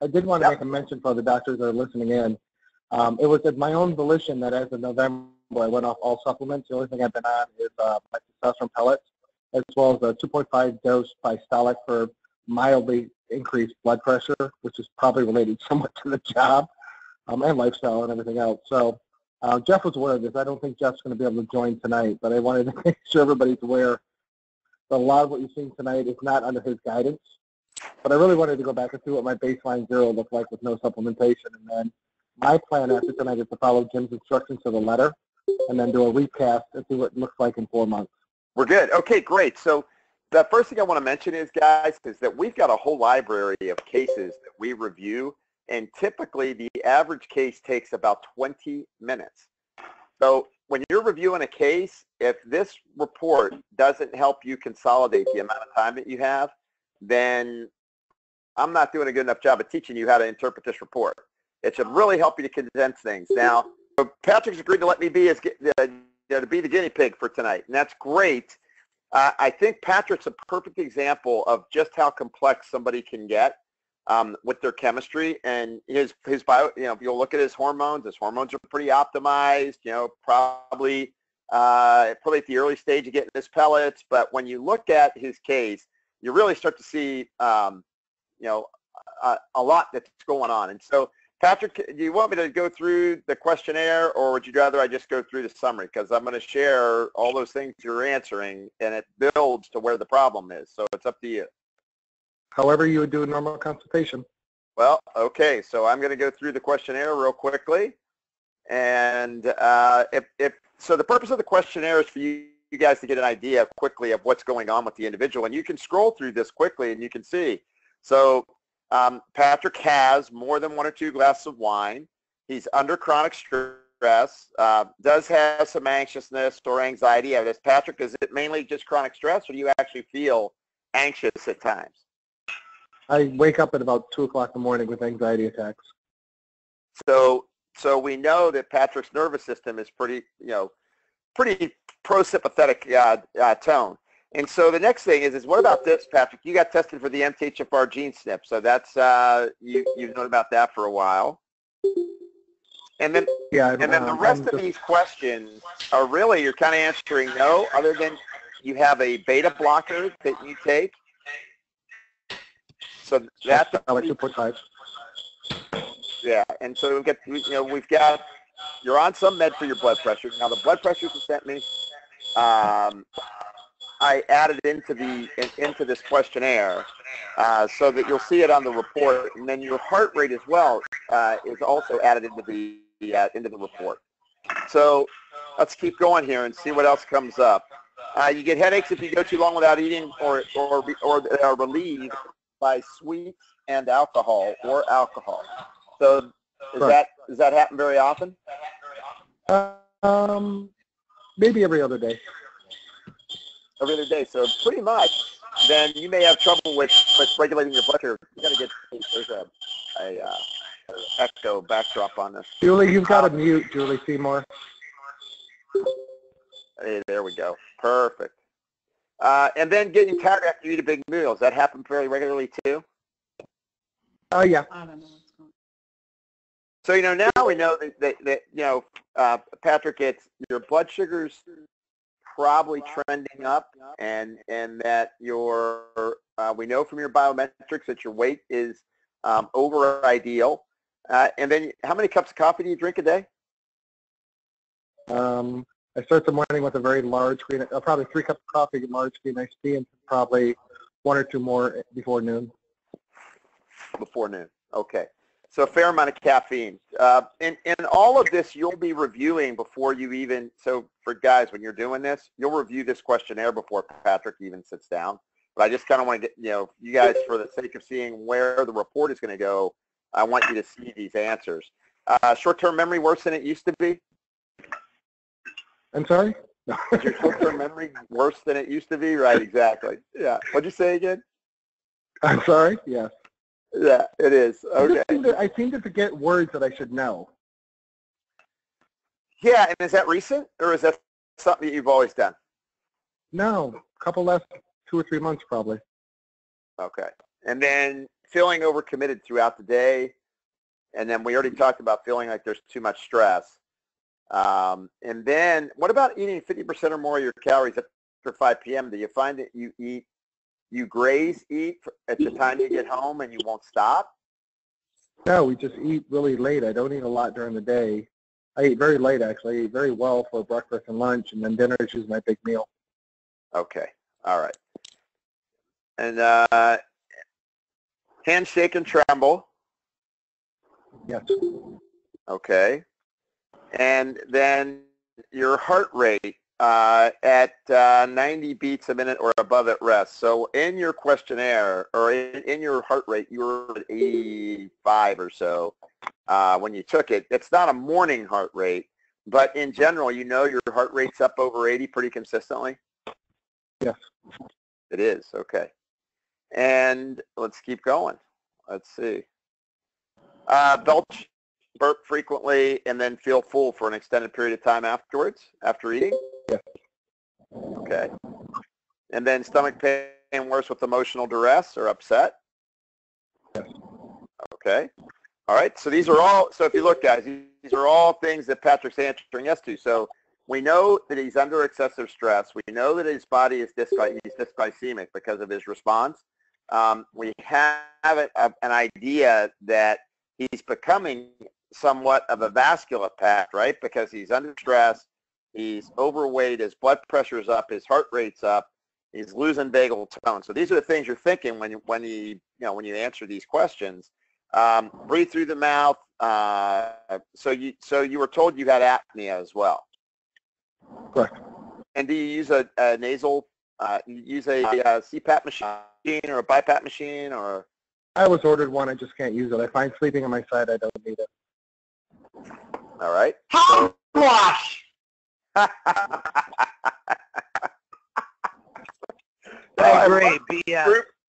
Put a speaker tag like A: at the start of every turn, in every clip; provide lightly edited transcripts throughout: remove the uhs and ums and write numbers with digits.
A: I did want to make a mention for the doctors that are listening in. It was at my own volition that as of November, I went off all supplements. The only thing I've been on is my testosterone pellets, as well as a 2.5 dose Bistolic for mildly increased blood pressure, which is probably related somewhat to the job and lifestyle and everything else. So Jeff was aware of this. I don't think Jeff's going to be able to join tonight, but I wanted to make sure everybody's aware that a lot of what you're seeing tonight is not under his guidance. But I really wanted to go back and see what my baseline zero looked like with no supplementation. And then my plan after tonight is to follow Jim's instructions to the letter and then do a recast and see what it looks like in 4 months.
B: We're good. Okay, great. So the first thing I want to mention is, guys, is that we've got a whole library of cases that we review, and typically the average case takes about 20 minutes. So when you're reviewing a case, if this report doesn't help you consolidate the amount of time that you have, then I'm not doing a good enough job of teaching you how to interpret this report. It should really help you to condense things. Now, Patrick's agreed to let me be to be the guinea pig for tonight, and that's great. I think Patrick's a perfect example of just how complex somebody can get with their chemistry and his bio. You know, if you'll look at his hormones are pretty optimized. You know, probably at the early stage of getting his pellets. But when you look at his case, you really start to see you know, a lot that's going on. And so, Patrick, do you want me to go through the questionnaire, or would you rather I just go through the summary? Because I'm going to share all those things you're answering, and it builds to where the problem is. So it's up to you.
A: However you would do a normal consultation.
B: Well, okay. So I'm going to go through the questionnaire real quickly. And so the purpose of the questionnaire is for you guys to get an idea quickly of what's going on with the individual. And you can scroll through this quickly, and you can see. So Patrick has more than 1 or 2 glasses of wine. He's under chronic stress, does have some anxiousness or anxiety. Patrick, is it mainly just chronic stress, or do you actually feel anxious at times?
A: I wake up at about 2 o'clock in the morning with anxiety attacks.
B: So we know that Patrick's nervous system is pretty pro-sympathetic tone. And so the next thing is what about this, Patrick? You got tested for the MTHFR gene SNP, so that's you've known about that for a while. And then the rest of these questions are really you're kind of answering no, other than you have a beta blocker that you take. So that's
A: like 2.5.
B: Yeah, and so we've got you're on some med for your blood pressure. Now the blood pressure you sent me. I added into this questionnaire so that you'll see it on the report, and then your heart rate as well is also added into the report. So let's keep going here and see what else comes up. You get headaches if you go too long without eating, or are relieved by sweets and alcohol or alcohol. So does that happen very often?
A: Maybe every other day.
B: Every other day. So pretty much, then you may have trouble with regulating your blood sugar. You got to get there's a echo backdrop on this.
A: Julie, you've got to mute Julie Seymour.
B: Hey, there we go. Perfect. And then getting tired after you eat a big meal. Does that happen fairly regularly too?
A: Oh yeah.
C: I don't know what's going on.
B: So now we know that Patrick, it's your blood sugars probably trending up, and that we know from your biometrics that your weight is over ideal. And then how many cups of coffee do you drink a day?
A: I start the morning with a very large green, probably 3 cups of coffee, large green iced tea, and probably 1 or 2 more before noon.
B: Before noon, okay. So a fair amount of caffeine. In all of this, you'll be reviewing before you even, so for guys, when you're doing this, you'll review this questionnaire before Patrick even sits down. But I just kind of want to get, you guys, for the sake of seeing where the report is going to go, I want you to see these answers. Short-term memory worse than it used to be?
A: I'm sorry?
B: Is your short-term memory worse than it used to be? Right, exactly. Yeah. What'd you say again?
A: I'm sorry? Yes.
B: Yeah, it is. Okay.
A: I seem to forget words that I should know.
B: Yeah, and is that recent, or is that something that you've always done?
A: No, a couple last 2 or 3 months probably.
B: Okay. And then feeling overcommitted throughout the day, and then we already talked about feeling like there's too much stress. And then what about eating 50% or more of your calories after 5 p.m.? Do you find that you graze eat at the time you get home and you won't stop?
A: No, we just eat really late. I don't eat a lot during the day. I eat very late, actually. I eat very well for breakfast and lunch, and then dinner is usually my big meal.
B: Okay. All right. And handshake and tremble.
A: Yes.
B: Okay. And then your heart rate at 90 beats a minute or above at rest. So in your questionnaire, or in your heart rate, you were at 85 or so when you took it. It's not a morning heart rate, but in general, you know your heart rate's up over 80 pretty consistently?
A: Yes.
B: It is. Okay. And let's keep going. Let's see. Belch, burp frequently, and then feel full for an extended period of time afterwards, after eating?
A: Yes.
B: Okay. And then stomach pain worse with emotional duress or upset?
A: Yes.
B: Okay. All right. So these are all, so if you look, guys, these are all things that Patrick's answering yes to. So we know that he's under excessive stress. We know that his body is dysglycemic because of his response. We have an idea that he's becoming somewhat of a vascular pack, right? Because he's under stress, he's overweight, his blood pressure's up, his heart rate's up, he's losing vagal tone. So these are the things you're thinking when you answer these questions. Breathe through the mouth. So you were told you had apnea as well.
A: Correct.
B: And do you use a nasal? You use a CPAP machine or a BiPAP machine, or?
A: I was ordered one. I just can't use it. I find sleeping on my side, I don't need it.
B: All right.
C: Hogwash!
B: I
C: agree.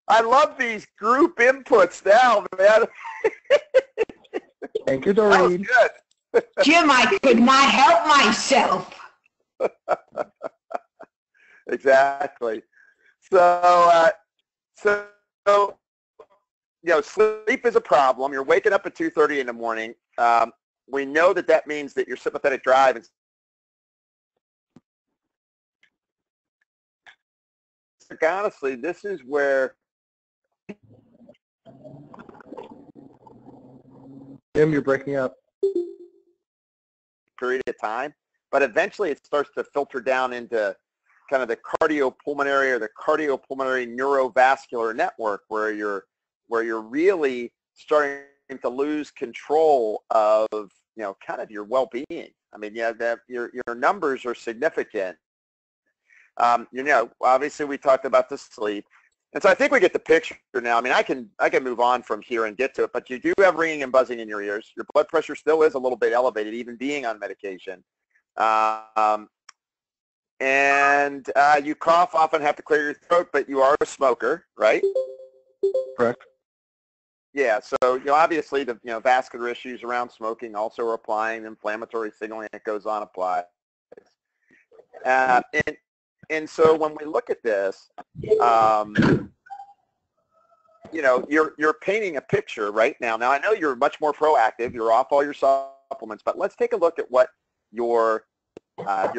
B: I love these group inputs now, man.
A: Thank you,
B: That was
A: Doreen.
B: good.
C: Jim, I could not help myself.
B: Exactly. So sleep is a problem. You're waking up at 2:30 in the morning. We know that means that your sympathetic drive is. Honestly, this is where.
A: Jim, you're breaking up.
B: Period of time, but eventually it starts to filter down into kind of the cardiopulmonary or the cardiopulmonary neurovascular network where you're really starting to lose control of kind of your well-being. I mean, your numbers are significant. Obviously we talked about the sleep, and so I think we get the picture now. I mean, I can move on from here and get to it, but you do have ringing and buzzing in your ears. Your blood pressure still is a little bit elevated, even being on medication. And you cough, often have to clear your throat, but you are a smoker, right?
A: Correct.
B: Yeah, so obviously the vascular issues around smoking also are applying, inflammatory signaling that goes on applies. And so when we look at this, you're painting a picture right now. Now I know you're much more proactive. You're off all your supplements, but let's take a look at what your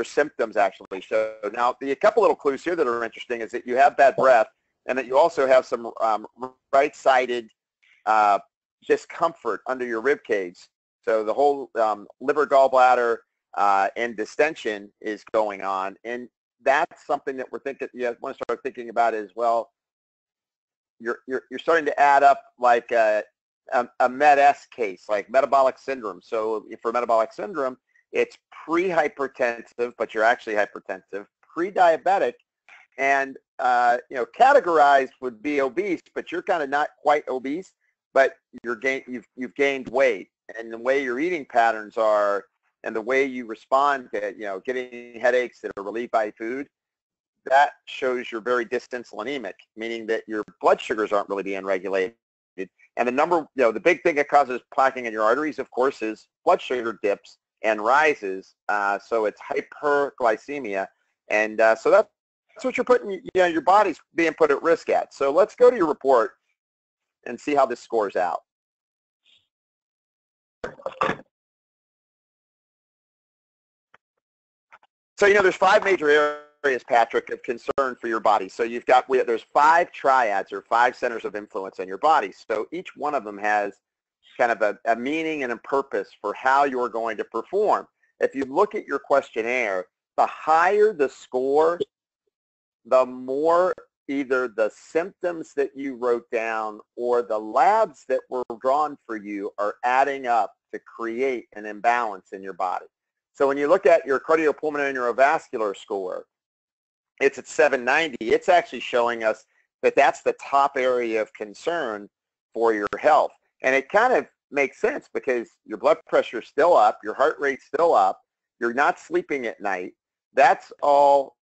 B: symptoms actually show. Now, a couple little clues here that are interesting is that you have bad breath, and that you also have some right-sided discomfort under your rib cage. So the whole liver, gallbladder, and distension is going on, and that's something that we're thinking. You want to start thinking about as well. You're starting to add up like a Med-S case, like metabolic syndrome. So for metabolic syndrome, it's pre-hypertensive, but you're actually hypertensive, pre-diabetic, and categorized would be obese, but you're kind of not quite obese, but you've gained weight, and the way your eating patterns are, and the way you respond to getting headaches that are relieved by food, that shows you're very dysinsulinemic, meaning that your blood sugars aren't really being regulated. And the big thing that causes plaquing in your arteries, of course, is blood sugar dips and rises. So it's hyperglycemia, and so that's what you're putting. Your body's being put at risk at. So let's go to your report. and see how this scores out. So, there's 5 major areas, Patrick, of concern for your body. So there's 5 triads or 5 centers of influence in your body. So each one of them has kind of a meaning and a purpose for how you're going to perform. If you look at your questionnaire, the higher the score, the more either the symptoms that you wrote down or the labs that were drawn for you are adding up to create an imbalance in your body. So when you look at your cardiopulmonary neurovascular score, it's at 790. It's actually showing us that that's the top area of concern for your health. And it kind of makes sense because your blood pressure is still up, your heart rate's still up, you're not sleeping at night. That's all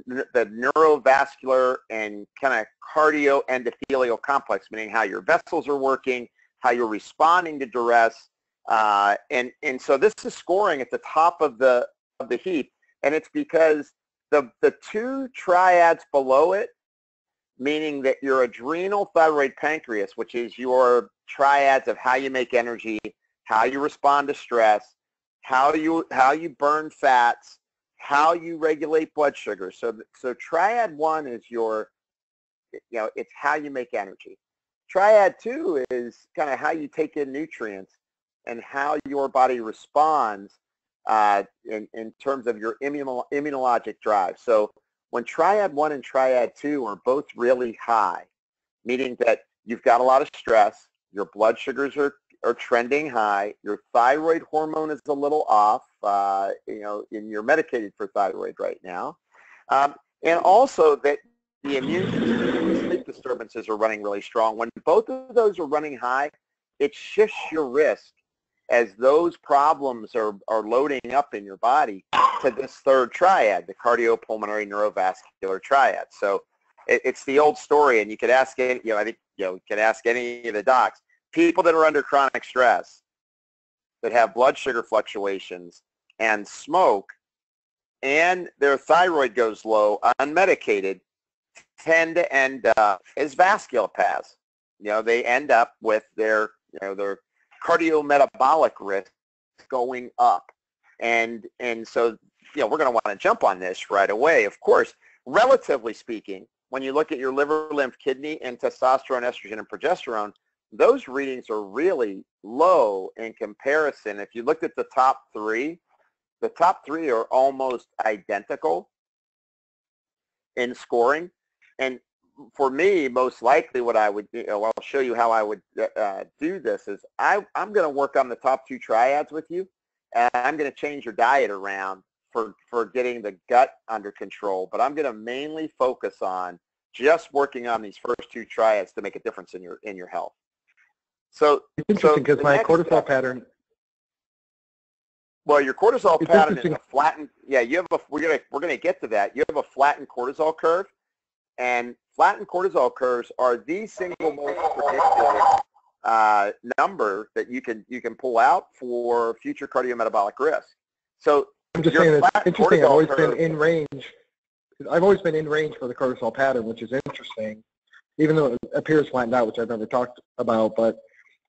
B: the neurovascular and kind of cardio-endothelial complex, meaning how your vessels are working, how you're responding to duress. And so this is scoring at the top of the heap, and it's because the 2 triads below it, meaning that your adrenal, thyroid, pancreas, which is your triads of how you make energy, how you respond to stress, how you burn fats, how you regulate blood sugar. So triad 1 is your, it's how you make energy. Triad 2 is kind of how you take in nutrients and how your body responds in terms of your immunologic drive. So when triad 1 and triad 2 are both really high, meaning that you've got a lot of stress, your blood sugars are trending high, your thyroid hormone is a little off, and you're medicated for thyroid right now, and also that the immune system and sleep disturbances are running really strong. When both of those are running high, it shifts your risk as those problems are loading up in your body to this 3rd triad, the cardiopulmonary neurovascular triad. So it's the old story, and you could ask any, you could ask any of the docs. People that are under chronic stress, that have blood sugar fluctuations and smoke, and their thyroid goes low, unmedicated, tend to end up as vasculopaths. They end up with their cardiometabolic risk going up. And so, we're going to want to jump on this right away. Of course, relatively speaking, when you look at your liver, lymph, kidney, and testosterone, estrogen, and progesterone, those readings are really low in comparison. If you looked at the top 3, the top 3 are almost identical in scoring. And for me, most likely what I would do, I'll show you how I would do this, is I'm going to work on the top 2 triads with you, and I'm going to change your diet around for getting the gut under control. But I'm going to mainly focus on just working on these first 2 triads to make a difference in your health. So
A: it's interesting because my cortisol pattern.
B: Well, your cortisol pattern is a flattened. Yeah, you have a. We're gonna get to that. You have a flattened cortisol curve, and flattened cortisol curves are the single most predictive number that you can pull out for future cardiometabolic risk. So
A: I'm just saying it's interesting. I've always been in range. I've always been in range for the cortisol pattern, which is interesting, even though it appears flattened out, which I've never talked about. But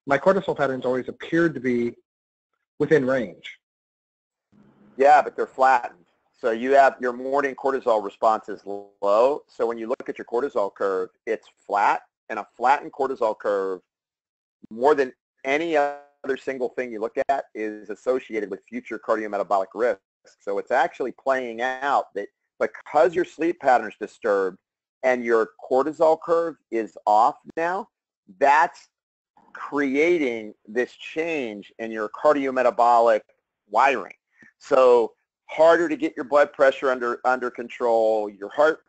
A: my cortisol patterns always appeared to be within range.
B: Yeah, but they're flattened. So you have your morning cortisol response is low. So when you look at your cortisol curve, it's flat, and a flattened cortisol curve, more than any other single thing you look at, is associated with future cardiometabolic risk. So it's actually playing out that because your sleep pattern is disturbed and your cortisol curve is off now, that's creating this change in your cardiometabolic wiring. So harder to get your blood pressure under control. Your heart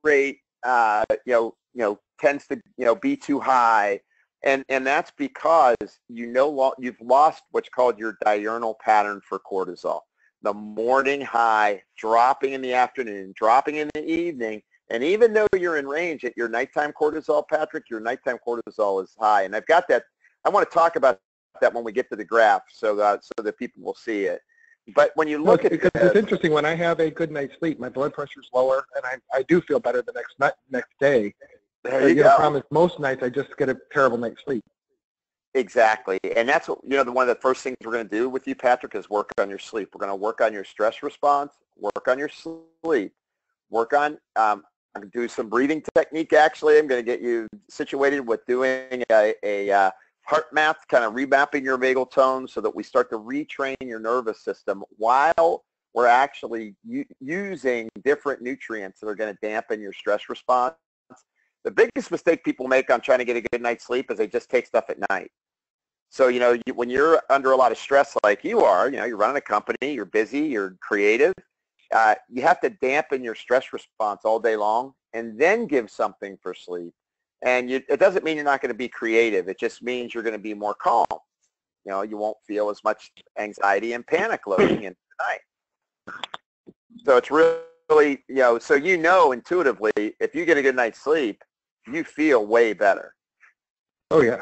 B: rate, tends to be too high, and that's because you've lost what's called your diurnal pattern for cortisol. The morning high, dropping in the afternoon, dropping in the evening, and even though you're in range at your nighttime cortisol, Patrick, your nighttime cortisol is high. And I've got that. I want to talk about that when we get to the graph, so that people will see it. But when you look at this,
A: it's interesting. When I have a good night's sleep, my blood pressure is lower, and I do feel better the next day.
B: There you go.
A: The problem is most nights I just get a terrible night's sleep.
B: Exactly. And that's what, one of the first things we're going to do with you, Patrick, is work on your sleep. We're going to work on your stress response, work on your sleep, work on, I'm going to do some breathing technique, actually. I'm going to get you situated with doing a heart math, kind of remapping your vagal tone so that we start to retrain your nervous system while we're actually using different nutrients that are going to dampen your stress response. The biggest mistake people make on trying to get a good night's sleep is they just take stuff at night. So, when you're under a lot of stress like you are, you're running a company, you're busy, you're creative, you have to dampen your stress response all day long and then give something for sleep. And it doesn't mean you're not going to be creative. It just means you're going to be more calm. You won't feel as much anxiety and panic loading into the night. So it's really, so intuitively, if you get a good night's sleep, you feel way better.
A: Oh, yeah.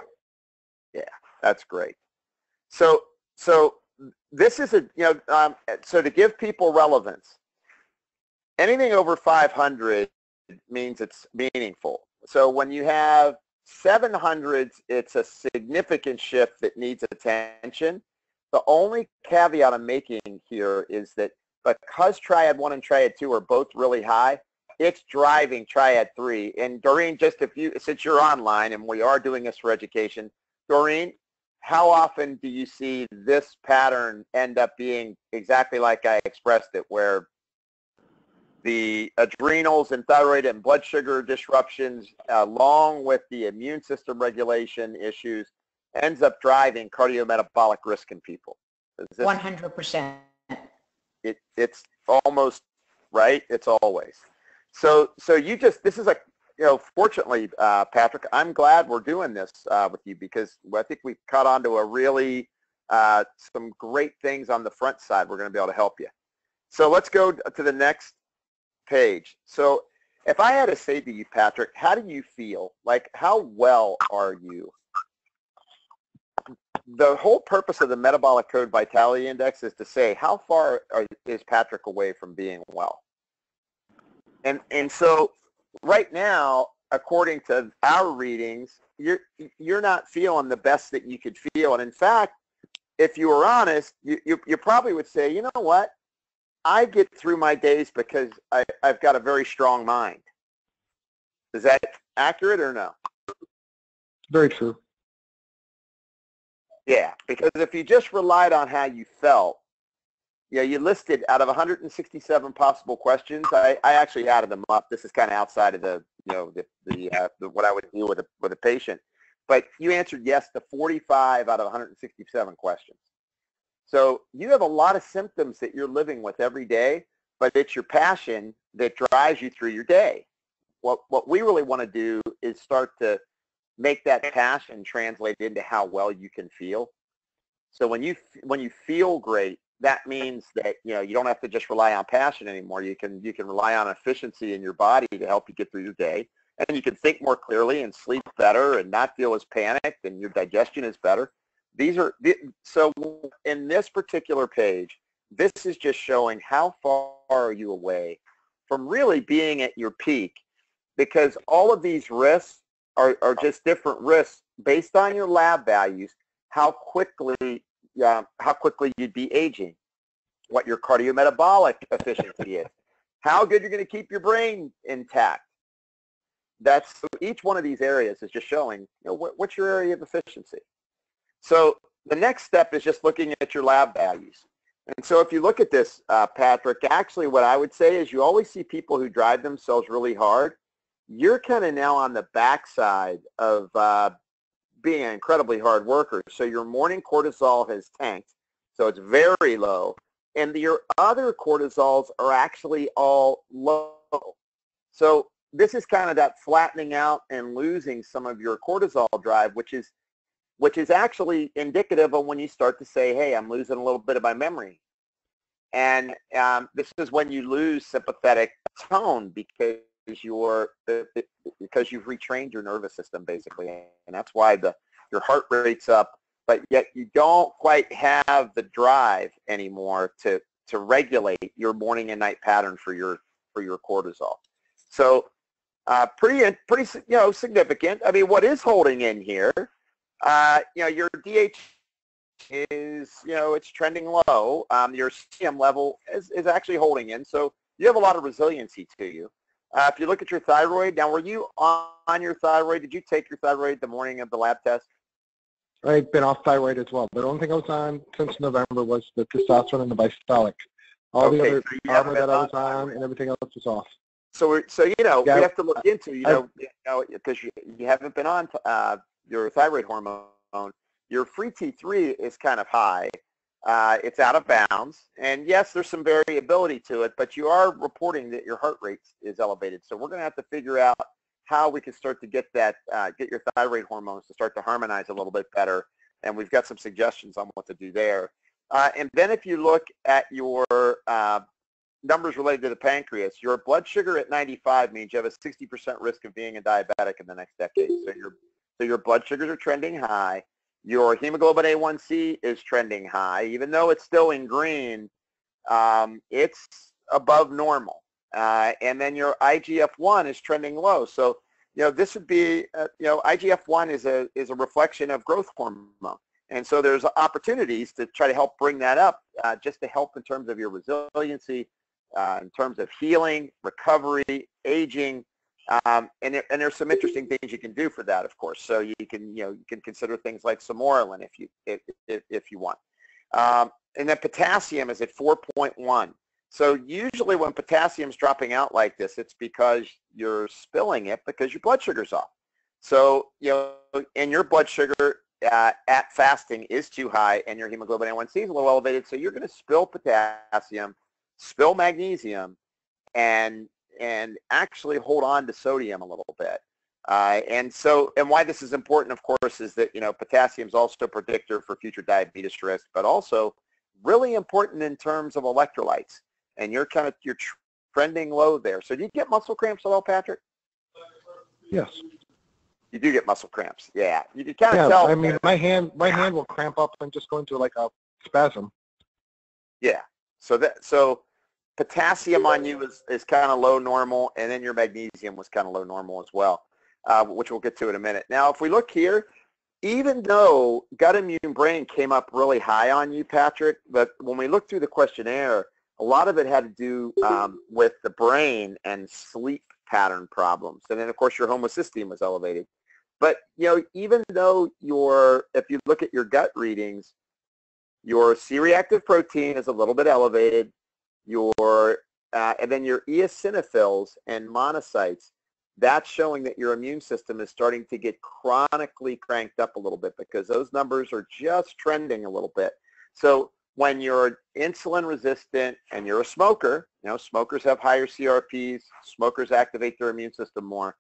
B: Yeah, that's great. So this is so to give people relevance, anything over 500 means it's meaningful. So when you have 700s, it's a significant shift that needs attention. The only caveat I'm making here is that because Triad 1 and Triad 2 are both really high, it's driving Triad 3. And Doreen, since you're online and we are doing this for education, Doreen, how often do you see this pattern end up being exactly like I expressed it, where the adrenals and thyroid and blood sugar disruptions, along with the immune system regulation issues, ends up driving cardiometabolic risk in people?
C: 100%.
B: It's almost right. It's always. So this is fortunately, Patrick, I'm glad we're doing this with you, because I think we've caught on to a really some great things on the front side. We're going to be able to help you. So let's go to the next page. So if I had to say to you, Patrick, how do you feel? Like, how well are you? The whole purpose of the Metabolic Code Vitality Index is to say, how far is Patrick away from being well? And so right now, according to our readings, you're not feeling the best that you could feel. And in fact, if you were honest, you probably would say, you know what? I get through my days because I've got a very strong mind. Is that accurate or no?
A: Very true.
B: Yeah, because if you just relied on how you felt, you listed out of 167 possible questions. I actually added them up. This is kind of outside of the what I would do with a patient. But you answered yes to 45 out of 167 questions. So you have a lot of symptoms that you're living with every day, but it's your passion that drives you through your day. What we really want to do is start to make that passion translate into how well you can feel. So when you feel great, that means that you don't have to just rely on passion anymore. You can rely on efficiency in your body to help you get through your day, and you can think more clearly and sleep better and not feel as panicked, and your digestion is better. So in this particular page, this is just showing how far are you away from really being at your peak, because all of these risks are just different risks based on your lab values, how quickly you'd be aging, what your cardiometabolic efficiency is, how good you're going to keep your brain intact. Each one of these areas is just showing what's your area of efficiency. So the next step is just looking at your lab values. And so if you look at this, Patrick, actually what I would say is you always see people who drive themselves really hard. You're kind of now on the backside of being an incredibly hard worker. So your morning cortisol has tanked, so it's very low. And your other cortisols are actually all low. So this is kind of that flattening out and losing some of your cortisol drive, which is actually indicative of when you start to say, hey, I'm losing a little bit of my memory. And this is when you lose sympathetic tone because you've retrained your nervous system, basically. And that's why your heart rate's up, but yet you don't quite have the drive anymore to regulate your morning and night pattern for your cortisol. So Pretty, significant. I mean, what is holding in here? Your DH is, it's trending low. Your CM level is actually holding in, so you have a lot of resiliency to you. If you look at your thyroid, now were you on your thyroid? Did you take your thyroid the morning of the lab test?
A: I've been off thyroid as well. The only thing I was on since November was the testosterone and the bistolic. All the other armor that I was on and everything else was off.
B: So we have to look into, because you haven't been on your thyroid hormone. Your free T3 is kind of high. It's out of bounds. And yes, there's some variability to it, but you are reporting that your heart rate is elevated. So we're going to have to figure out how we can start to get that, get your thyroid hormones to start to harmonize a little bit better. And we've got some suggestions on what to do there. And then if you look at your numbers related to the pancreas, your blood sugar at 95 means you have a 60% risk of being a diabetic in the next decade. So your blood sugars are trending high. Your hemoglobin A1C is trending high. Even though it's still in green, it's above normal. And then your IGF-1 is trending low. So, this would be, IGF-1 is a reflection of growth hormone. And so there's opportunities to try to help bring that up, just to help in terms of your resiliency, in terms of healing, recovery, aging, and there's some interesting things you can do for that, of course. So you can consider things like Samorelin if you want. And then potassium is at 4.1. So usually when potassium's dropping out like this, it's because you're spilling it because your blood sugar's off. So and your blood sugar at fasting is too high, and your hemoglobin A1C is a little elevated. So you're going to spill potassium, spill magnesium, and actually hold on to sodium a little bit. And why this is important, of course, is that, potassium is also a predictor for future diabetes risk, but also really important in terms of electrolytes. And you're trending low there. So do you get muscle cramps at all, Patrick?
A: Yes.
B: You do get muscle cramps. Yeah. You can kind of tell.
A: I mean, my hand will cramp up and just go into like a spasm.
B: Yeah. So potassium on you is kind of low normal, and then your magnesium was kind of low normal as well, which we'll get to in a minute. Now, if we look here, even though gut immune brain came up really high on you, Patrick, but when we look through the questionnaire, a lot of it had to do with the brain and sleep pattern problems. And then, of course, your homocysteine was elevated. But, even though if you look at your gut readings, your C-reactive protein is a little bit elevated, and then your eosinophils and monocytes, that's showing that your immune system is starting to get chronically cranked up a little bit because those numbers are just trending a little bit. So when you're insulin resistant and you're a smoker, smokers have higher CRPs, smokers activate their immune system more,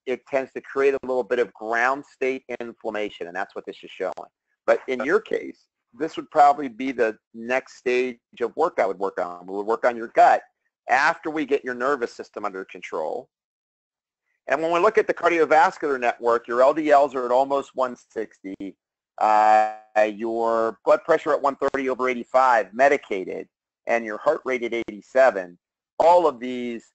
B: it tends to create a little bit of ground state inflammation, and that's what this is showing. But in your case, this would probably be the next stage of work I would work on. We would work on your gut after we get your nervous system under control. And when we look at the cardiovascular network, your LDLs are at almost 160. Your blood pressure at 130/85, medicated, and your heart rate at 87. All of these,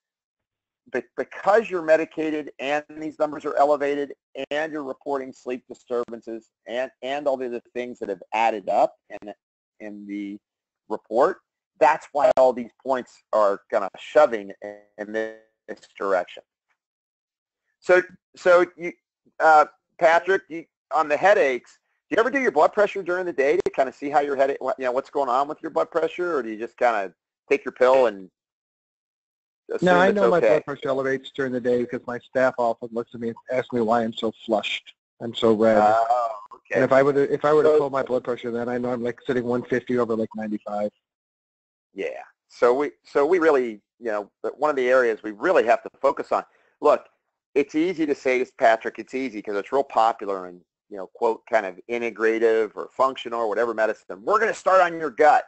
B: because you're medicated and these numbers are elevated and you're reporting sleep disturbances and all the other things that have added up in the report, that's why all these points are kind of shoving in this direction. So you, Patrick, on the headaches, do you ever do your blood pressure during the day to kind of see how your headache, what's going on with your blood pressure, or do you just kind of take your pill and assume
A: No, I know
B: okay?
A: My blood pressure elevates during the day because my staff often looks at me and asks me why I'm so flushed. I'm so red.
B: Okay.
A: And if I were to pull my blood pressure, then I know I'm like sitting 150 over like 95.
B: Yeah. So we really, one of the areas we really have to focus on. Look, it's easy to say this, Patrick. It's easy because it's real popular and, quote, kind of integrative or functional or whatever medicine. We're going to start on your gut.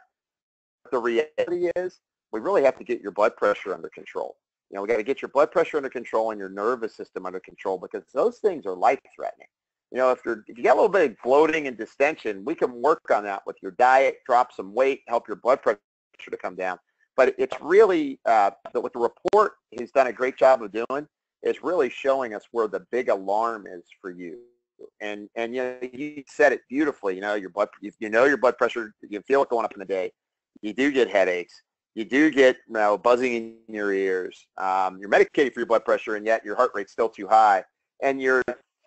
B: The reality is we really have to get your blood pressure under control. We got to get your blood pressure under control and your nervous system under control because those things are life-threatening. If you got a little bit of bloating and distension, we can work on that with your diet, drop some weight, help your blood pressure to come down. But it's really what the report has done a great job of doing is really showing us where the big alarm is for you. And you know, you said it beautifully. You know your blood pressure. You feel it going up in the day. You do get headaches. You do get buzzing in your ears. You're medicated for your blood pressure, and yet your heart rate's still too high, and your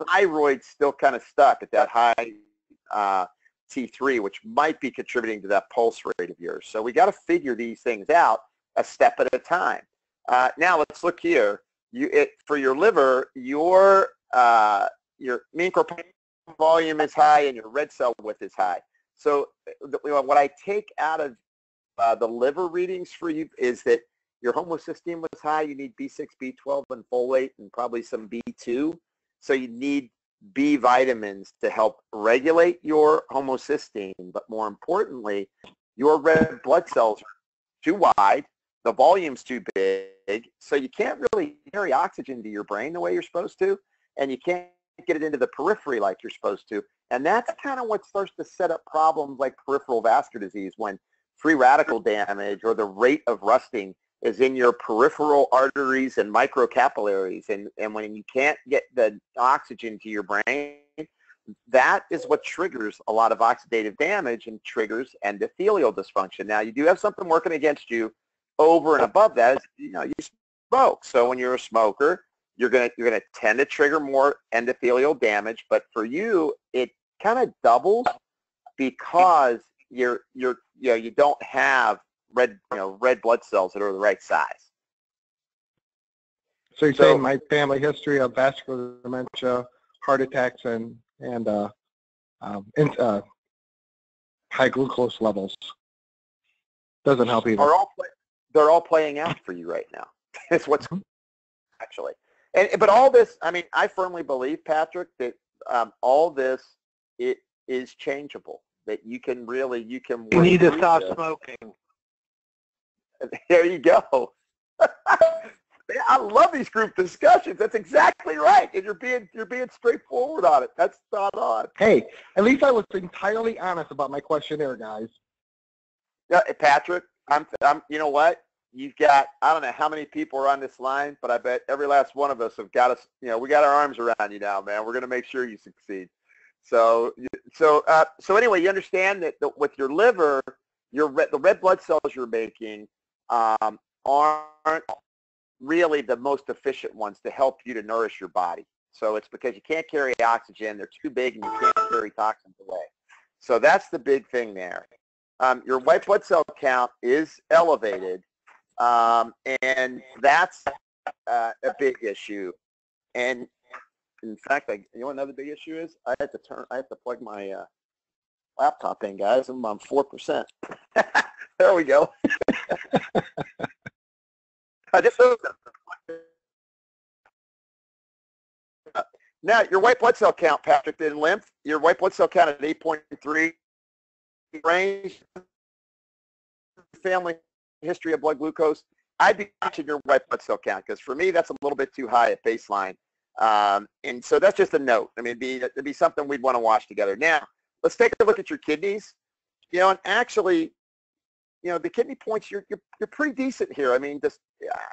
B: thyroid's still kind of stuck at that high T3, which might be contributing to that pulse rate of yours. So we got to figure these things out a step at a time. Now let's look here. For your liver, your mean corpuscle volume is high and your red cell width is high. So what I take out of the liver readings for you is that your homocysteine was high. You need B6, B12, and folate, and probably some B2. So you need B vitamins to help regulate your homocysteine. But more importantly, your red blood cells are too wide. The volume's too big. So you can't really carry oxygen to your brain the way you're supposed to. And you can't get it into the periphery like you're supposed to. And that's kind of what starts to set up problems like peripheral vascular disease, when free radical damage or the rate of rusting is in your peripheral arteries and microcapillaries. And when you can't get the oxygen to your brain, that is what triggers a lot of oxidative damage and triggers endothelial dysfunction. Now, you do have something working against you over and above that. Is, you smoke. So when you're a smoker, you're gonna tend to trigger more endothelial damage. But for you, it kind of doubles because you don't have red blood cells that are the right size.
A: So you're saying my family history of vascular dementia, heart attacks, and high glucose levels doesn't help either.
B: They're all playing out for you right now. It's what's actually. But all this, I mean, I firmly believe, Patrick, that all this is changeable. That you can.
D: You need to stop smoking.
B: There you go. I love these group discussions. That's exactly right, and you're being straightforward on it. That's spot on.
A: Hey, at least I was entirely honest about my questionnaire, guys.
B: Yeah, Patrick, I'm. You know what? You've got, I don't know how many people are on this line, but I bet every last one of us have got us. We got our arms around you now, man. We're going to make sure you succeed. So anyway, you understand that with your liver, the red blood cells you're making aren't really the most efficient ones to help you to nourish your body. So it's because you can't carry oxygen, they're too big, and you can't carry toxins away. So that's the big thing there. Your white blood cell count is elevated, and that's a big issue. And in fact, you know what another big issue is? I have to plug my laptop in, guys. I'm on 4%. There we go. I just now your white blood cell count, Patrick, in lymph. Your white blood cell count at 8.3 range. Family history of blood glucose. I'd be watching your white blood cell count because for me that's a little bit too high at baseline. And so that's just a note. I mean, it'd be something we'd want to watch together. Now, let's take a look at your kidneys. And actually, the kidney points, you're pretty decent here. I mean,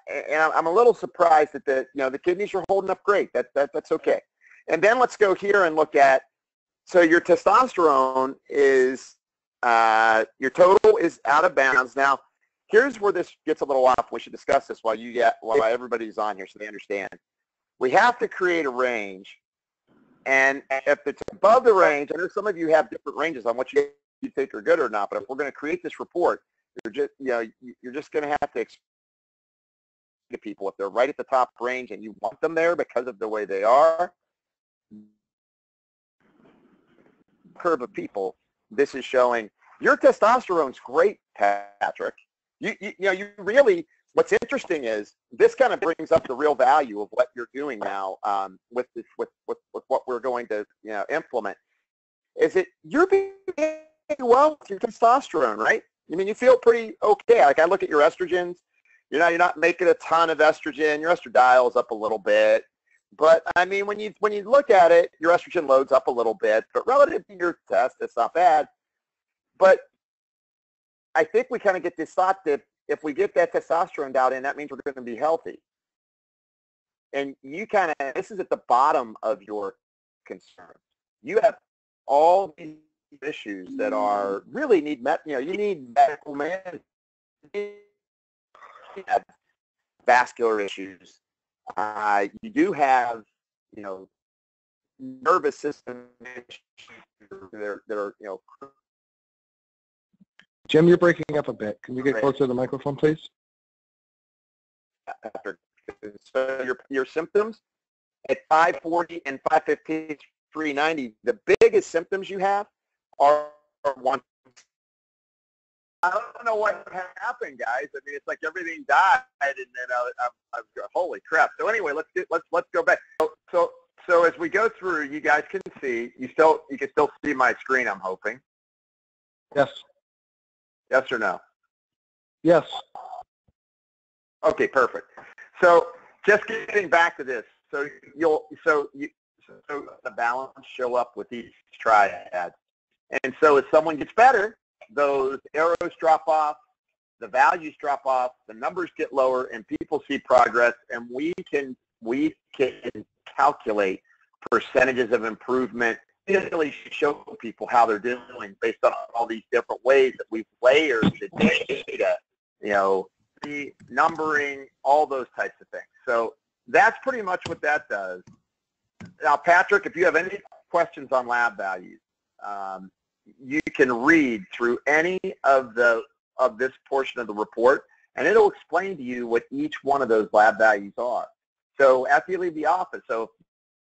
B: and I'm a little surprised that the kidneys are holding up great. That's okay. And then let's go here and look at, so your testosterone is, your total is out of bounds. Now, here's where this gets a little off. We should discuss this while everybody's on here so they understand. We have to create a range, and if it's above the range, I know some of you have different ranges on what you think are good or not, but if we're going to create this report, you're just going to have to explain to people if they're right at the top range and you want them there because of the way they are. Curve of people, this is showing your testosterone's great, Patrick. You really. What's interesting is this kind of brings up the real value of what you're doing now with what we're going to implement. Is that you're being well with your testosterone, right? I mean, you feel pretty okay. Like I look at your estrogens, you're not making a ton of estrogen. Your estradiol's up a little bit, but I mean, when you look at it, your estrogen load's up a little bit, but relative to your test, it's not bad. But I think we kind of get this thought that if we get that testosterone dialed in, that means we're going to be healthy. and you kind of, this is at the bottom of your concern. You have all these issues that are really need, you need medical management. You have vascular issues. You do have, nervous system issues that are,
A: Jim, you're breaking up a bit. Can you get closer to the microphone, please?
B: So your symptoms at 540 and 515, 390, the biggest symptoms you have are one. I don't know what happened, guys. I mean, it's like everything died, and then I holy crap. So anyway, let's go back. So as we go through, you guys can see, you can still see my screen, I'm hoping.
A: Yes.
B: Yes or no?
A: Yes.
B: Okay, perfect. So just getting back to this, so the balance show up with each triad, and so as someone gets better, those arrows drop off, the values drop off, the numbers get lower, and people see progress, and we can calculate percentages of improvement. Really show people how they're doing based on all these different ways that we've layered the data, the numbering, all those types of things. So that's pretty much what that does. Now, Patrick, if you have any questions on lab values, you can read through any of this portion of the report, and it'll explain to you what each one of those lab values are. So after you leave the office, so if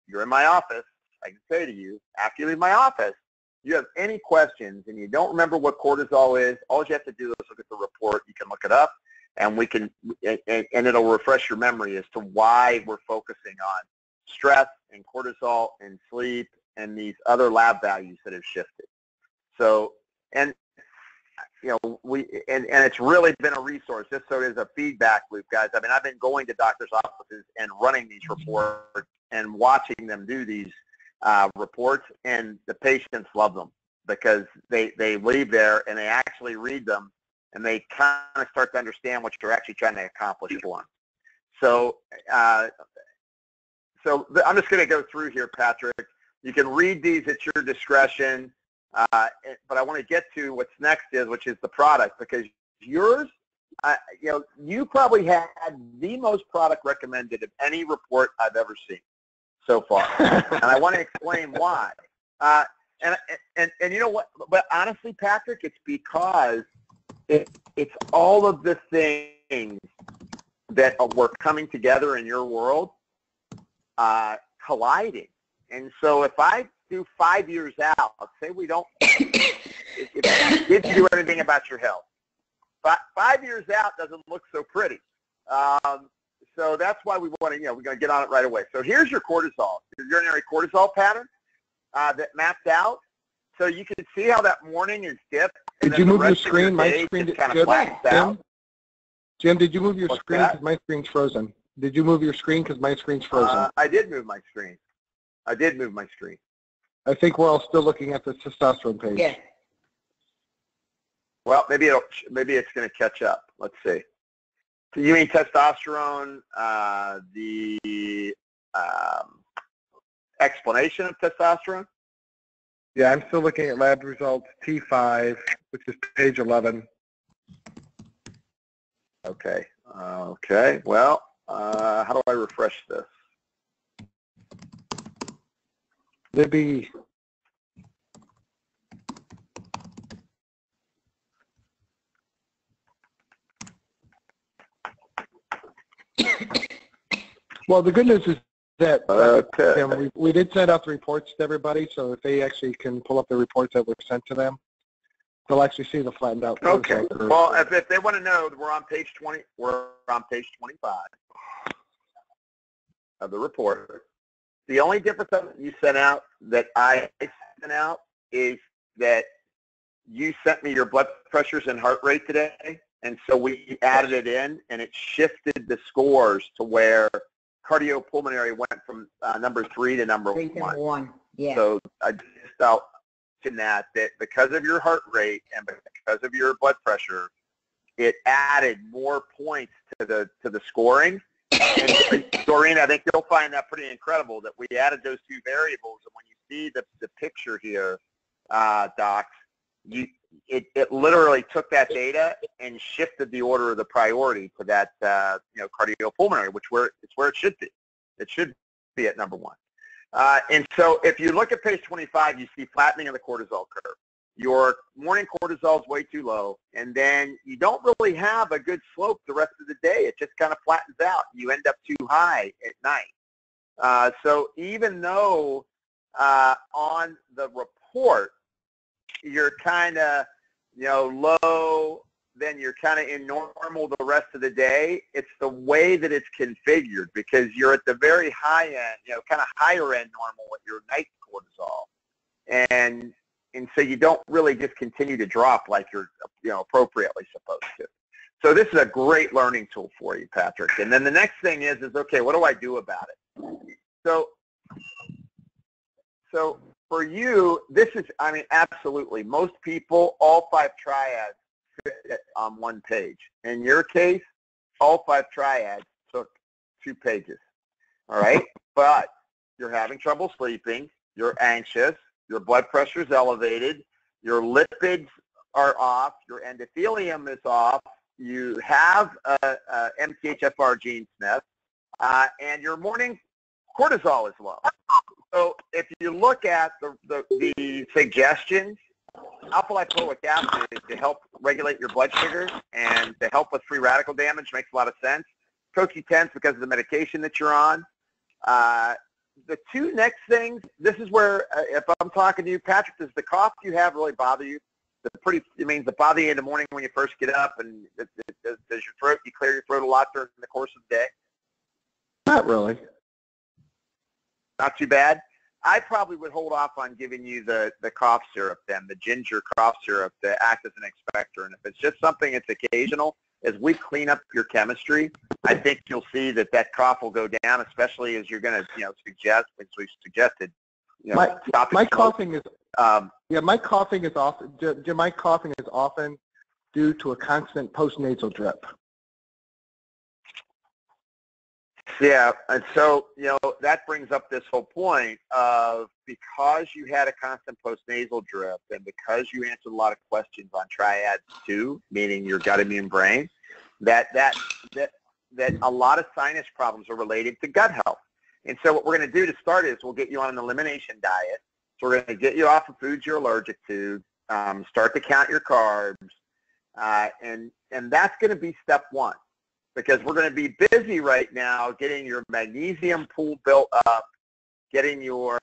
B: you're in my office, I can say to you, after you leave my office, you have any questions and you don't remember what cortisol is, all you have to do is look at the report. You can look it up, and we can, and it'll refresh your memory as to why we're focusing on stress and cortisol and sleep and these other lab values that have shifted. So, and it's really been a resource, just so there's a feedback loop, guys. I mean, I've been going to doctors' offices and running these reports and watching them do these reports, and the patients love them because they leave there and they actually read them, and they kind of start to understand what you're actually trying to accomplish for them. So, I'm just going to go through here, Patrick. You can read these at your discretion. But I want to get to what's next which is the product, because yours, you probably had the most product recommended of any report I've ever seen so far, and I want to explain why. And you know what? But honestly, Patrick, it's because it's all of the things that were coming together in your world colliding, and so if I do 5 years out, say we don't, if you didn't do anything about your health, but 5 years out doesn't look so pretty. So that's why we want to, we're going to get on it right away. So here's your cortisol, your urinary cortisol pattern that mapped out. So you can see how that morning is dipped.
A: Did you move your screen? My screen
B: kind of flattens out.
A: Jim, did you move your screen because my screen's frozen? Did you move your screen because my screen's frozen?
B: I did move my screen. I did move my screen.
A: I think we're all still looking at the testosterone page.
C: Yeah.
B: Well, maybe it's going to catch up. Let's see. So you mean testosterone, the explanation of testosterone?
A: Yeah, I'm still looking at lab results T5, which is page 11.
B: Okay. Okay. Well, how do I refresh this?
A: Libby. Well, the good news is that we did send out the reports to everybody, so if they actually can pull up the reports that were sent to them, they'll actually see the flattened out.
B: Okay. Well, if they want to know, we're on page 20. We're on page 25 of the report. The only difference that you sent out that I sent out is that you sent me your blood pressures and heart rate today, and so we added it in, and it shifted the scores to where cardiopulmonary went from number 3 to number 1.
C: Yeah.
B: So I just felt in that because of your heart rate and because of your blood pressure, it added more points to the scoring, And Doreen, I think you'll find that pretty incredible that we added those two variables. And when you see the picture here, docs, it literally took that data and shifted the order of the priority to that, cardiopulmonary, it's where it should be. It should be at number one. And so if you look at page 25, you see flattening of the cortisol curve. Your morning cortisol is way too low, and then you don't really have a good slope the rest of the day. It just kind of flattens out. You end up too high at night. So even though on the report you're kind of low, then you're kind of in normal the rest of the day, it's the way that it's configured, because you're at the very high end, kind of higher end normal with your night cortisol. And so you don't really just continue to drop like you're appropriately supposed to. So this is a great learning tool for you, Patrick. And then the next thing is okay, what do I do about it? So for you, this is, absolutely. Most people, all 5 triads fit on one page. In your case, all 5 triads took 2 pages, all right? But you're having trouble sleeping, you're anxious, your blood pressure is elevated, your lipids are off, your endothelium is off, you have a MTHFR gene SNP, and your morning cortisol is low. So if you look at the suggestions, alpha-lipoic acid to help regulate your blood sugar and to help with free radical damage makes a lot of sense. CoQ10 because of the medication that you're on. The 2 next things, this is where, if I'm talking to you, Patrick, does the cough you have really bother you? It bother you in the morning when you first get up, and does your throat, you clear your throat a lot during the course of the day?
A: Not really.
B: Not too bad? I probably would hold off on giving you the cough syrup then, the ginger cough syrup to act as an expectorant. And if it's just something that's occasional, as we clean up your chemistry, I think you'll see that cough will go down, especially as you're going to suggest, as we've suggested,
A: my coughing is my coughing is often Jim, my coughing is often due to a constant postnasal drip.
B: Yeah, and so, that brings up this whole point of, because you had a constant postnasal drip and because you answered a lot of questions on triads 2, meaning your gut immune brain, that a lot of sinus problems are related to gut health. And so what we're going to do to start is we'll get you on an elimination diet. So we're going to get you off of foods you're allergic to, start to count your carbs, and that's going to be step 1. Because we're going to be busy right now getting your magnesium pool built up, getting your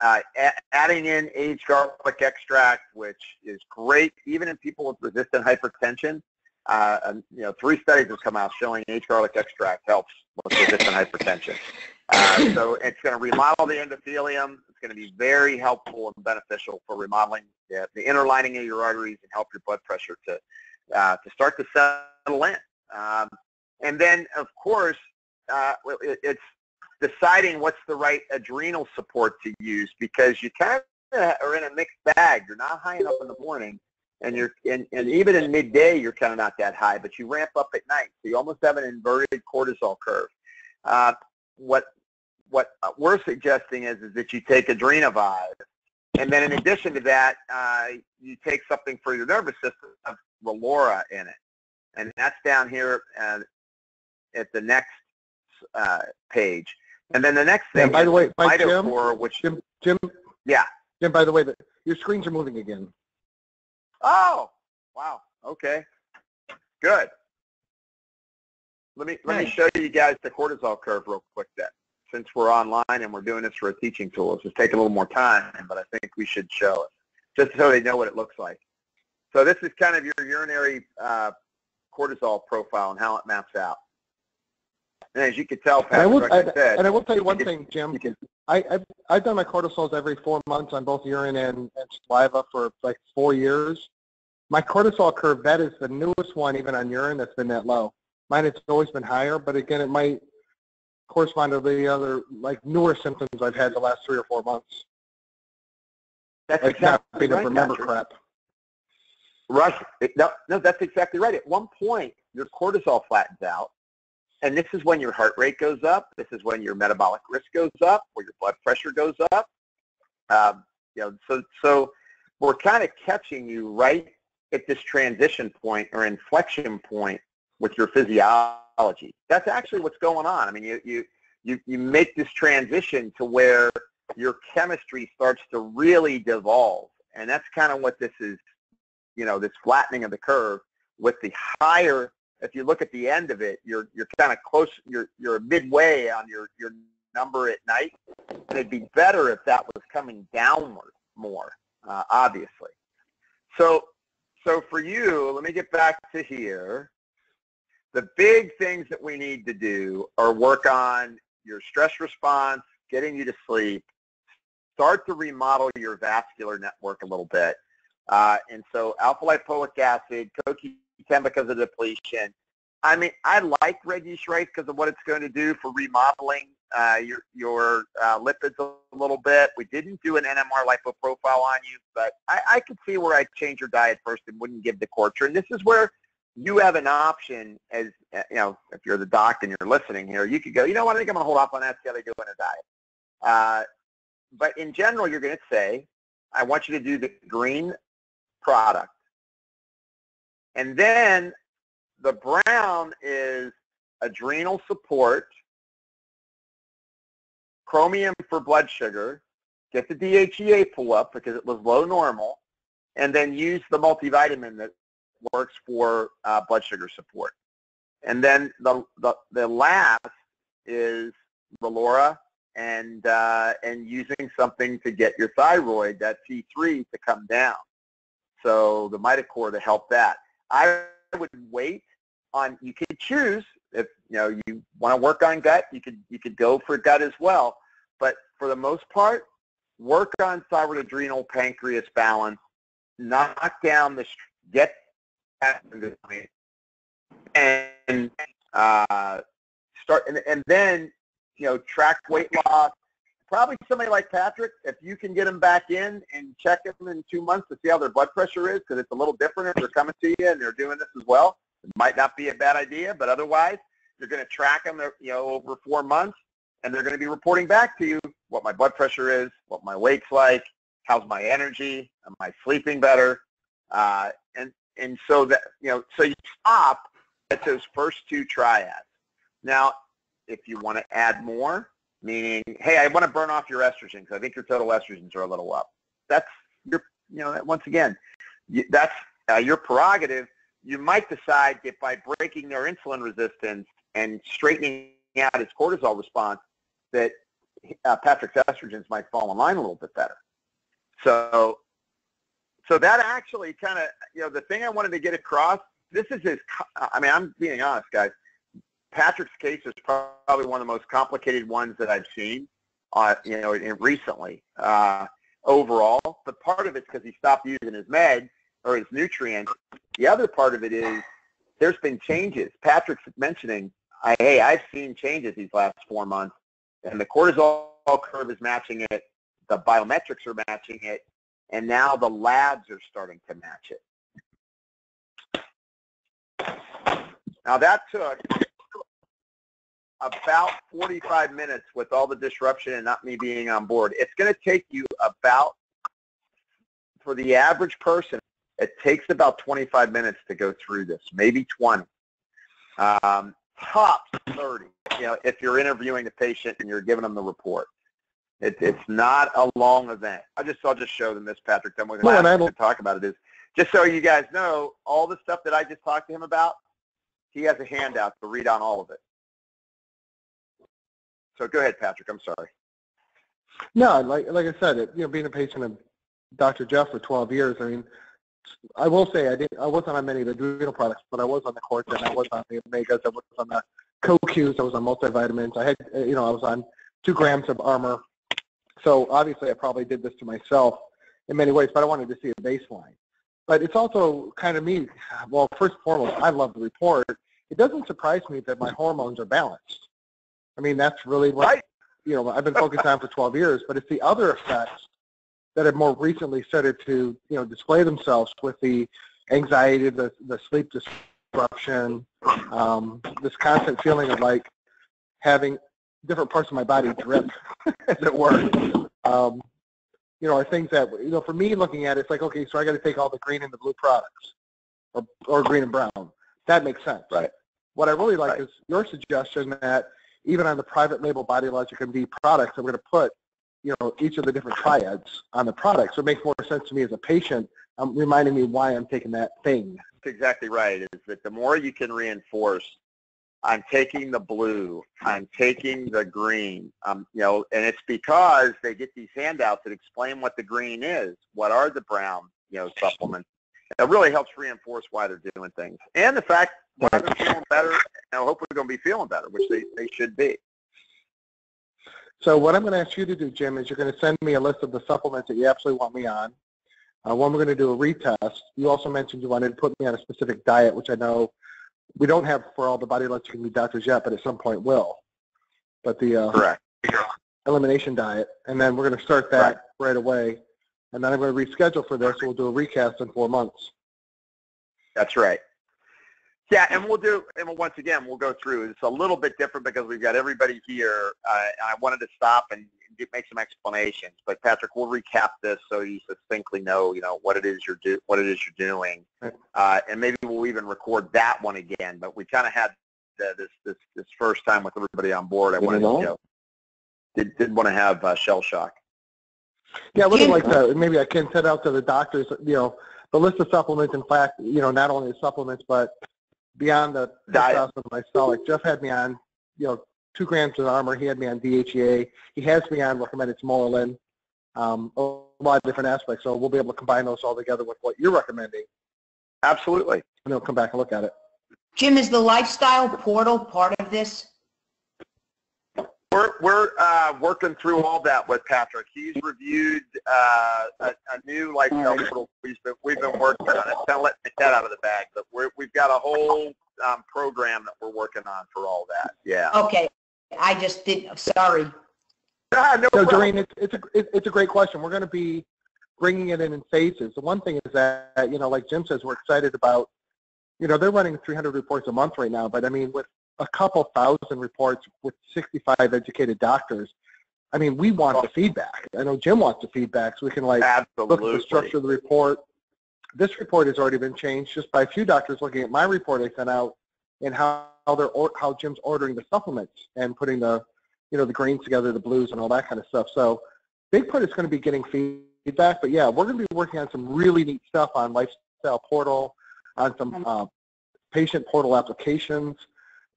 B: adding in aged garlic extract, which is great even in people with resistant hypertension. 3 studies have come out showing aged garlic extract helps with resistant hypertension. So it's going to remodel the endothelium. It's going to be very helpful and beneficial for remodeling the inner lining of your arteries and help your blood pressure to start to settle in. And then, of course, it's deciding what's the right adrenal support to use, because you kind of are in a mixed bag. You're not high enough in the morning, and even in midday, you're kind of not that high, but you ramp up at night. So you almost have an inverted cortisol curve. What we're suggesting is that you take Adrenovive, and then in addition to that, you take something for your nervous system, Relora in it, and that's down here at the next page. And then the next thing,
A: by the way, Jim,
B: yeah,
A: Jim, by the way, your screens are moving again.
B: Oh, wow. Okay, good. Let me show you guys the cortisol curve real quick then, since we're online and we're doing this for a teaching tool. It's just taking a little more time, but I think we should show it just so they know what it looks like. So this is kind of your urinary cortisol profile and how it maps out. And as you can tell, Patrick,
A: I will tell you one thing, Jim. I've done my cortisols every 4 months on both urine and saliva for like 4 years. My cortisol curve, that is the newest one, even on urine, that's been that low. Mine has always been higher, but again, it might correspond to the other newer symptoms I've had the last 3 or 4 months.
B: That's exactly right,
A: remember crap.
B: Rush, no, that's exactly right. At one point, your cortisol flattens out. And this is when your heart rate goes up. This is when your metabolic risk goes up, or your blood pressure goes up. So we're kind of catching you right at this transition point or inflection point with your physiology. That's actually what's going on. I mean, you make this transition to where your chemistry starts to really devolve. And that's kind of what this is, this flattening of the curve with the higher. If you look at the end of it, you're kind of close, you're midway on your number at night. And it'd be better if that was coming downward more, obviously. So for you, let me get back to here. The big things that we need to do are work on your stress response, getting you to sleep, start to remodel your vascular network a little bit. And so alpha-lipoic acid, CoQ10 because of depletion. I mean, I like red yeast rice because of what it's going to do for remodeling your lipids a little bit. We didn't do an NMR lipo profile on you, but I could see where I'd change your diet first and wouldn't give the Cortra. And this is where you have an option as, if you're the doc and you're listening here, you could go, you know what, I think I'm going to hold off on that, see how they do in a diet. But in general, you're going to say, I want you to do the green product. And then the brown is adrenal support, chromium for blood sugar, get the DHEA pull up because it was low normal, and then use the multivitamin that works for blood sugar support. And then the last is Relora and using something to get your thyroid, that T3, to come down. So the Mitacor to help that. I would wait on, you could choose, if you want to work on gut, you could go for gut as well. But for the most part, work on thyroid, adrenal, pancreas balance, knock down the, get and start, and then track weight loss. Probably somebody like Patrick, if you can get them back in and check them in 2 months to see how their blood pressure is, because it's a little different if they're coming to you and they're doing this as well. It might not be a bad idea, but otherwise, you're going to track them, over 4 months, and they're going to be reporting back to you what my blood pressure is, what my weight's like, how's my energy, am I sleeping better, and so that so you stop at those first two triads. Now, if you want to add more, meaning, hey, I want to burn off your estrogen because I think your total estrogens are a little up. That's your, once again, that's your prerogative. You might decide that by breaking their insulin resistance and straightening out his cortisol response, that Patrick's estrogens might fall in line a little bit better. So that actually kind of, the thing I wanted to get across, this is his, I'm being honest, guys. Patrick's case is probably one of the most complicated ones that I've seen, recently, overall. But part of it's because he stopped using his med or his nutrients. The other part of it is there's been changes. Patrick's mentioning, hey, I've seen changes these last 4 months, and the cortisol curve is matching it, the biometrics are matching it, and now the labs are starting to match it. Now that took about 45 minutes with all the disruption and not me being on board. It's going to take you about, for the average person, it takes about 25 minutes to go through this, maybe 20. Tops 30, if you're interviewing the patient and you're giving them the report. It's not a long event. I'll just show them this, Patrick. Then we're going to talk about it. Is just so you guys know, all the stuff that I just talked to him about, he has a handout to read on all of it. So go ahead, Patrick. I'm sorry.
A: No, like I said, being a patient of Dr. Jeff for 12 years, I will say I wasn't on many of the adrenal products, but I was on the Cortisol, I was on the omegas, I was on the CoQs, I was on multivitamins. I had, I was on 2 grams of Armor. So obviously I probably did this to myself in many ways, but I wanted to see a baseline. But it's also kind of me. Well, first and foremost, I love the report. It doesn't surprise me that my hormones are balanced. That's really what, I've been focused on for 12 years, but it's the other effects that have more recently started to, display themselves with the anxiety, the sleep disruption, this constant feeling of like having different parts of my body drip, as it were. You know, are things that, you know, for me looking at it, it's like, okay, so I got to take all the green and the blue products, or green and brown. That makes sense.
B: Right.
A: What I really like is your suggestion that even on the private label BodyLogic MD products, I'm going to put, you know, each of the different triads on the product. So it makes more sense to me as a patient, reminding me why I'm taking that thing.
B: That's exactly right, is that the more you can reinforce, I'm taking the blue, I'm taking the green, you know, and it's because they get these handouts that explain what the green is, what are the brown, you know, supplements. It really helps reinforce why they're doing things. And the fact why they're feeling better, you know, hopefully they're going to be feeling better, which they should be.
A: So what I'm going to ask you to do, Jim, is you're going to send me a list of the supplements that you absolutely want me on. One, we're going to do a retest. You also mentioned you wanted to put me on a specific diet, which I know we don't have for all the BodyLogic MD doctors yet, but at some point will. But the
B: Correct.
A: elimination diet, and then we're going to start that right away. And then I'm going to reschedule for this. We'll do a recast in 4 months.
B: That's right. Yeah, and we'll do, and once again, we'll go through. It's a little bit different because we've got everybody here. I wanted to stop and make some explanations, but Patrick, we'll recap this so you succinctly know, you know, what it is you're doing, and maybe we'll even record that one again. But we kind of had this first time with everybody on board. I wanted to, you know, did want to have shell shock.
A: Yeah, I would have liked that. Maybe I can send out to the doctors, you know, the list of supplements. In fact, you know, not only the supplements, but beyond the diet. Like Jeff had me on, you know, 2 grams of armor. He had me on DHEA. He has me on recommended Smolin. A lot of different aspects. So we'll be able to combine those all together with what you're recommending.
B: Absolutely.
A: And they'll come back and look at it.
C: Jim, is the lifestyle portal part of this?
B: We're working through all that with Patrick. He's reviewed a new lifestyle portal we've been working on. It's kind of letting the cat out of the bag, but we've got a whole program that we're working on for all that. Yeah.
C: Okay. I just did. Sorry.
A: No, Doreen, it's a great question. We're going to be bringing it in phases. The one thing is that, you know, like Jim says, we're excited about, you know, they're running 300 reports a month right now, but I mean, with a couple thousand reports with 65 educated doctors, I mean, we want the feedback. I know Jim wants the feedback, so we can like look at the structure of the report. This report has already been changed just by a few doctors looking at my report I sent out and how Jim's ordering the supplements and putting the, you know, the greens together, the blues, and all that kind of stuff. So big part is going to be getting feedback, but yeah, we're going to be working on some really neat stuff on lifestyle portal, on some patient portal applications,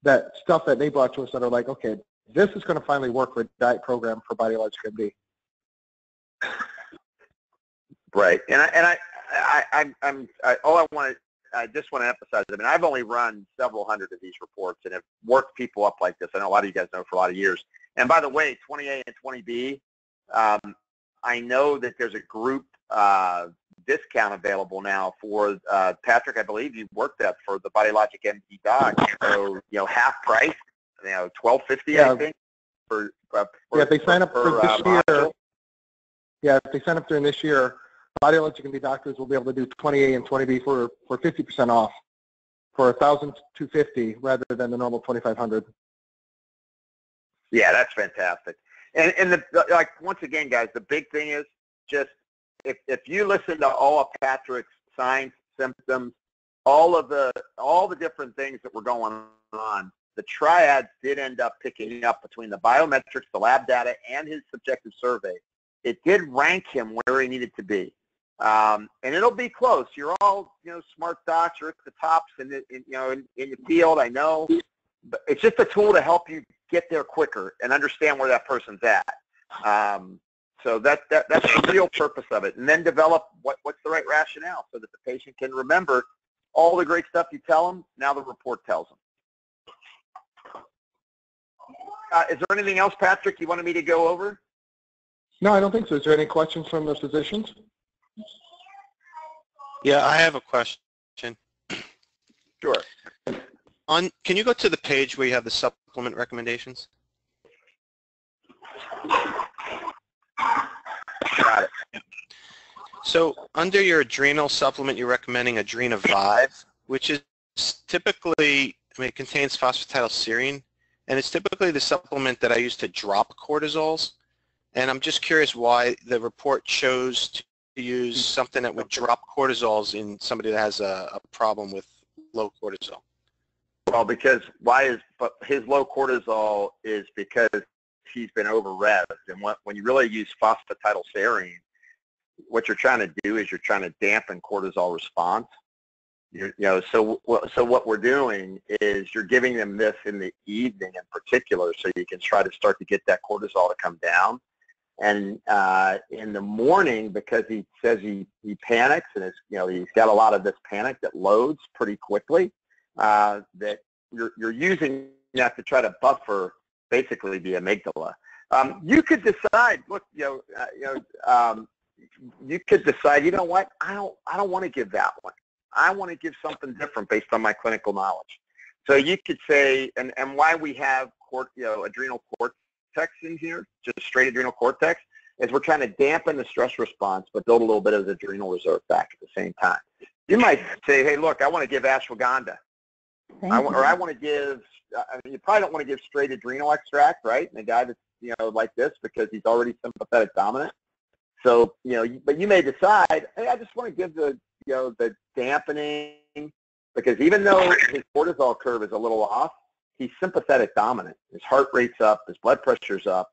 A: that stuff that they brought to us that are like, okay, this is going to finally work for a diet program for BodyLogic MD.
B: Right, and I just want to emphasize. I mean, I've only run several hundred of these reports and have worked people up like this. I know a lot of you guys know for a lot of years. And by the way, 20A and 20B, I know that there's a group discount available now for Patrick. I believe you worked that for the BodyLogic MD doc. So, you know, half price, you know, $12.50, I think.
A: If they sign up for this year. Yeah, if they sign up during this year, BodyLogic MD doctors will be able to do 20A and 20B for 50% off for $1,250 rather than the normal $2,500.
B: Yeah, that's fantastic. And like, once again, guys, the big thing is just if you listen to all of Patrick's signs, symptoms, all the different things that were going on, the triads did end up picking up between the biometrics, the lab data, and his subjective survey. It did rank him where he needed to be. And it'll be close. You're all, you know, smart docs. You're at the tops in the field, I know. But it's just a tool to help you get there quicker and understand where that person's at. So that's the real purpose of it. And then develop what's the right rationale so that the patient can remember all the great stuff you tell them. Now the report tells them. Is there anything else, Patrick, you wanted me to go over?
A: No, I don't think so. Is there any questions from the physicians?
E: Yeah, I have a question.
B: Sure.
E: Can you go to the page where you have the supplement recommendations?
B: Got it.
E: So under your adrenal supplement, you're recommending Adrena Vive, which is typically, I mean, it contains phosphatidylserine, and it's typically the supplement that I use to drop cortisols. And I'm just curious why the report chose to use something that would drop cortisols in somebody that has a problem with low cortisol.
B: Well, because his low cortisol is because he's been over-revved. And when you really use phosphatidylserine, what you're trying to do is you're trying to dampen cortisol response. So what we're doing is you're giving them this in the evening in particular, so you can try to start to get that cortisol to come down. And in the morning, because he says he panics and he's got a lot of this panic that loads pretty quickly, that you're using that to try to buffer basically the amygdala. You could decide, look, you could decide, you know what, I don't want to give that one. I want to give something different based on my clinical knowledge. So you could say, and why we have adrenal cortex in here, just straight adrenal cortex, is we're trying to dampen the stress response but build a little bit of the adrenal reserve back at the same time. You might say, hey, look, I want to give ashwagandha. I want to give, you probably don't want to give straight adrenal extract, right? And a guy that's, like this, because he's already sympathetic dominant. So, but you may decide, hey, I just want to give the dampening, because even though his cortisol curve is a little off, he's sympathetic dominant. His heart rate's up, his blood pressure's up.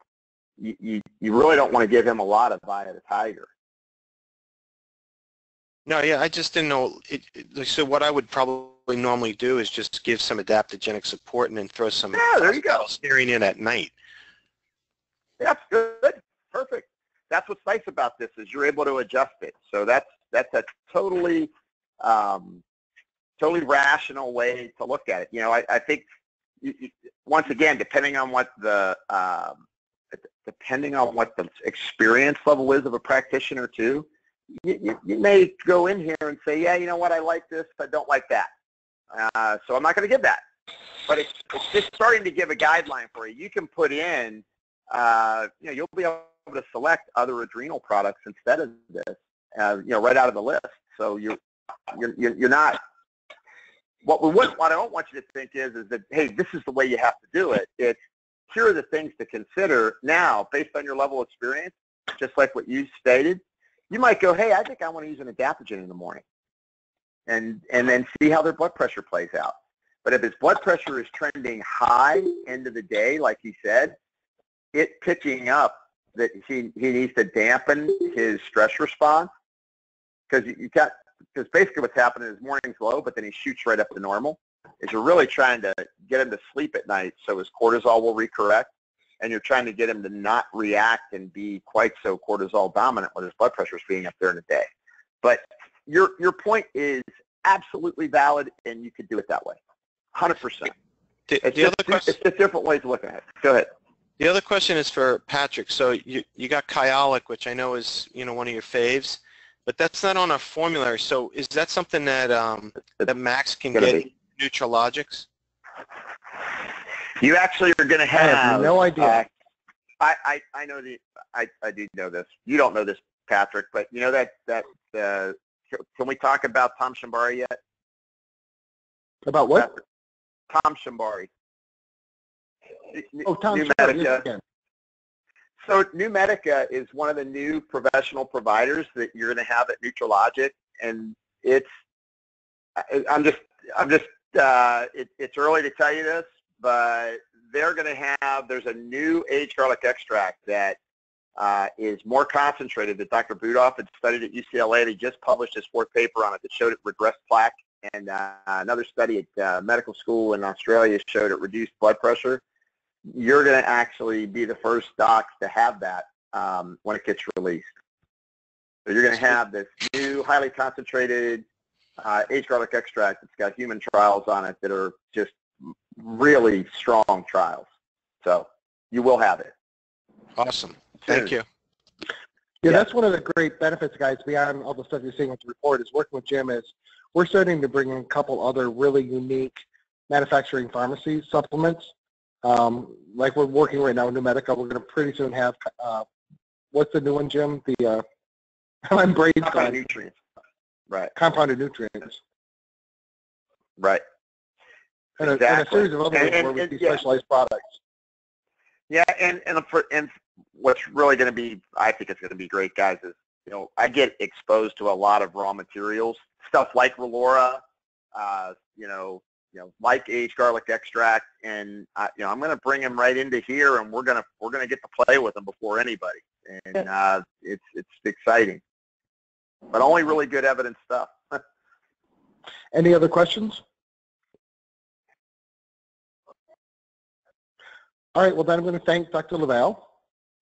B: You really don't want to give him a lot of Via the Tiger.
E: No, yeah, I just didn't know. So what I would probably normally do is just give some adaptogenic support and then throw some steering in at night.
B: That's good. Perfect. That's what's nice about this, is you're able to adjust it. So that's a totally rational way to look at it. I think once again, depending on what the experience level is of a practitioner too, you may go in here and say, yeah, you know what, I like this, I don't like that. So I'm not going to give that. But it's just starting to give a guideline for you. You can put in, you'll be able to select other adrenal products instead of this, right out of the list. So you're not. What I don't want you to think is that, hey, this is the way you have to do it. It's, here are the things to consider now based on your level of experience, just like what you stated. You might go, hey, I think I want to use an adaptogen in the morning, and then see how their blood pressure plays out. But if his blood pressure is trending high end of the day, like he said, it picking up that he needs to dampen his stress response, because basically what's happening is morning's low, but then he shoots right up to normal. Is you're really trying to get him to sleep at night so his cortisol will recorrect, and you're trying to get him to not react and be quite so cortisol dominant when his blood pressure is being up there in the day. But your point is absolutely valid, and you could do it that way, 100%. It's just different ways of looking at it. Go ahead.
E: The other question is for Patrick. So you got Kyolic, which I know is one of your faves, but that's not on a formulary. So is that something that that Max can get Nutralogics?
B: You actually are going to have.
A: I have no idea.
B: I know I do know this. You don't know this, Patrick, but you know that can we talk about Tom Shambari yet?
A: About what?
B: Patrick? Tom Shambari.
A: Oh, Tom Shambari.
B: So Numedica is one of the new professional providers that you're going to have at Nutralogic, and it's early to tell you this, but they're going to have, there's a new aged garlic extract that is more concentrated that Dr. Budoff had studied at UCLA. He just published his fourth paper on it that showed it regressed plaque, and another study at medical school in Australia showed it reduced blood pressure. You're going to actually be the first docs to have that when it gets released. So you're going to have this new highly concentrated aged garlic extract that's got human trials on it that are just really strong trials. So you will have it.
E: Awesome. Thank you.
A: Yeah, that's one of the great benefits, guys, beyond all the stuff you're seeing with the report, is working with Jim is we're starting to bring in a couple other really unique manufacturing pharmacy supplements. Like we're working right now with Numedica. We're going to pretty soon have, what's the new one, Jim? The I'm brain
B: compounded nutrients. Right.
A: Compounded nutrients.
B: Right.
A: And a series of other ones where we see specialized products.
B: Yeah, and what's really going to be, I think it's going to be great, guys, is, you know, I get exposed to a lot of raw materials, stuff like Relora, you know, like aged garlic extract, and you know, I'm going to bring them right into here, and we're going to get to play with them before anybody, and it's exciting, but only really good evidence stuff.
A: Any other questions? All right, well then I'm going to thank Dr. Laval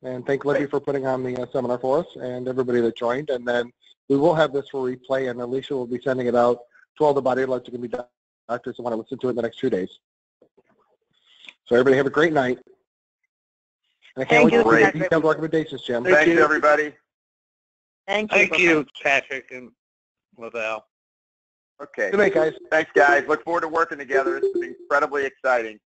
A: and thank Libby for putting on the seminar for us and everybody that joined, and then we will have this for replay, and Alicia will be sending it out to all the body alerts that can be doctors who want to listen to it in the next 2 days. So everybody have a great night. And I can't wait to see the detailed recommendations, Jim.
B: Thanks, everybody.
D: Thank you, Patrick and Laval.
B: Okay.
A: Good night, guys.
B: Thanks, guys. Look forward to working together. It's incredibly exciting.